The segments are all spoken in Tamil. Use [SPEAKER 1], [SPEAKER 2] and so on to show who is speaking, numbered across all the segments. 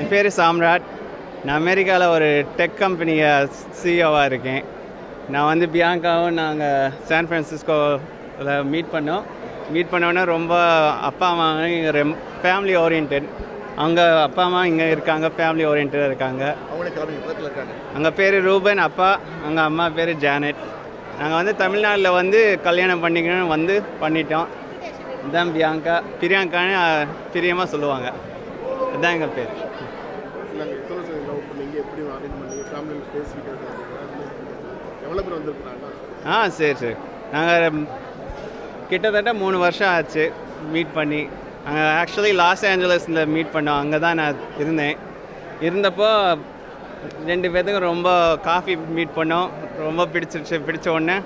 [SPEAKER 1] என் பேர் சாம்ராட். நான் அமெரிக்காவில் ஒரு டெக் கம்பெனியை சிஇஓவாக இருக்கேன். நான் வந்து பியாங்காவும் நாங்கள் சான் ஃப்ரான்சிஸ்கோவில் மீட் பண்ணோன்னே ரொம்ப அப்பா அம்மா இங்கே ஃபேமிலி ஓரியன்ட். அவங்க அப்பா அம்மா இங்கே இருக்காங்க, ஃபேமிலி ஓரியன்டாக இருக்காங்க. அங்கே பேர் ரூபன் அப்பா, அங்கே அம்மா பேர் ஜானட். நாங்கள் வந்து தமிழ்நாட்டில் வந்து கல்யாணம் பண்ணிக்கணும்னு வந்து பண்ணிட்டோம். இதுதான் பிரியாங்கான்னு பிரியமாக சொல்லுவாங்க. இதுதான் எங்கள் பேர். சரி. நாங்கள் கிட்டத்தட்ட 3 வருஷம் ஆச்சு மீட் பண்ணி. நாங்கள் ஆக்சுவலி லாஸ் ஏஞ்சலஸில் மீட் பண்ணோம். அங்கே தான் நான் இருந்தப்போ 2 பேர்த்துக்கும் ரொம்ப காஃபி மீட் பண்ணோம். ரொம்ப பிடிச்ச உடனே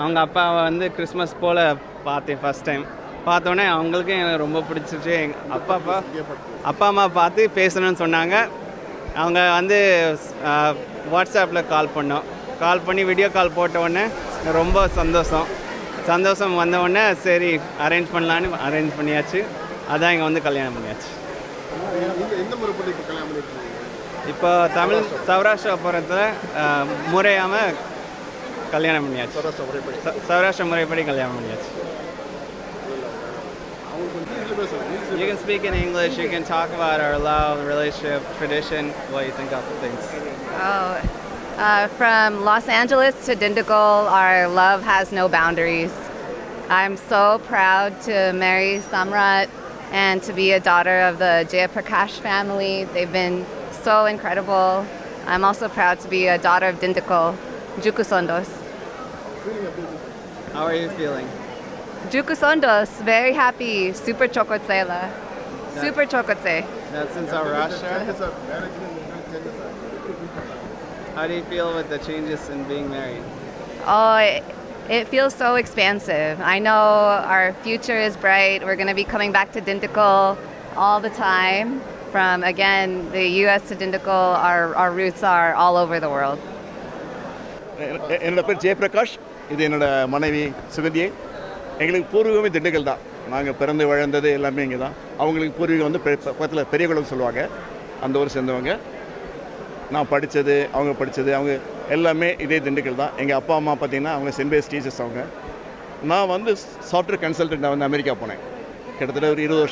[SPEAKER 1] அவங்க அப்பாவை வந்து கிறிஸ்மஸ் போல் பார்த்தேன். ஃபஸ்ட் டைம் பார்த்தோன்னே அவங்களுக்கும் எனக்கு ரொம்ப பிடிச்சிருச்சு. எங்கள் அப்பா அம்மா பார்த்து பேசணும்னு சொன்னாங்க. அவங்க வந்து வாட்ஸ்அப்பில் கால் பண்ணி வீடியோ கால் போட்ட உடனே ரொம்ப சந்தோஷம் வந்தவுடனே சரி அரேஞ்ச் பண்ணலான்னு அரேஞ்ச் பண்ணியாச்சு. அதான் இங்கே வந்து கல்யாணம் பண்ணியாச்சு. இப்போ தமிழ் சௌராஷ்டிரபுரத்தில் முறையாமல் கல்யாணம் பண்ணியாச்சு. சௌராஷ்டிர முறைப்படி கல்யாணம் பண்ணியாச்சு. You can speak in English. You can talk about our love, relationship, tradition, what you think of the things.
[SPEAKER 2] From Los Angeles to Dindigul, our love has no boundaries. I'm so proud to marry Samrat and to be a daughter of the Jayaprakash family. They've been so incredible. I'm also proud to be a daughter of Dindigul, Jukusondos.
[SPEAKER 1] How are you feeling?
[SPEAKER 2] Jukusondos, very happy. Super chokotsela. Super chokotse.
[SPEAKER 1] That's in Saurashtra? How do you feel with the changes in being married?
[SPEAKER 2] Oh, it feels so expansive. I know our future is bright. We're going to be coming back to Dindigul all the time. From, again, the U.S. to Dindigul, our roots are all over the world.
[SPEAKER 3] என்னோட பேர் ஜெயபிரகாஷ். இது என்னோட மனைவி சுகந்தியை. எங்களுக்கு பூர்வீகமே திண்டுக்கல் தான். நாங்கள் பிறந்து வளர்ந்தது எல்லாமே இங்கே தான். அவங்களுக்கு பூர்வீகம் வந்து பக்கத்தில் பெரியகுளம் சொல்லுவாங்க, அந்த ஊர் சேர்ந்தவங்க. நான் படித்தது அவங்க எல்லாமே இதே திண்டுக்கல் தான். எங்கள் அப்பா அம்மா பார்த்திங்கன்னா அவங்க சென்ட் பேஸ் டீச்சர்ஸ். நான் வந்து சாஃப்ட்வேர் கன்சல்டண்ட்டாக வந்து அமெரிக்கா போனேன். கிட்டத்தட்ட ஒரு 20 வருஷம்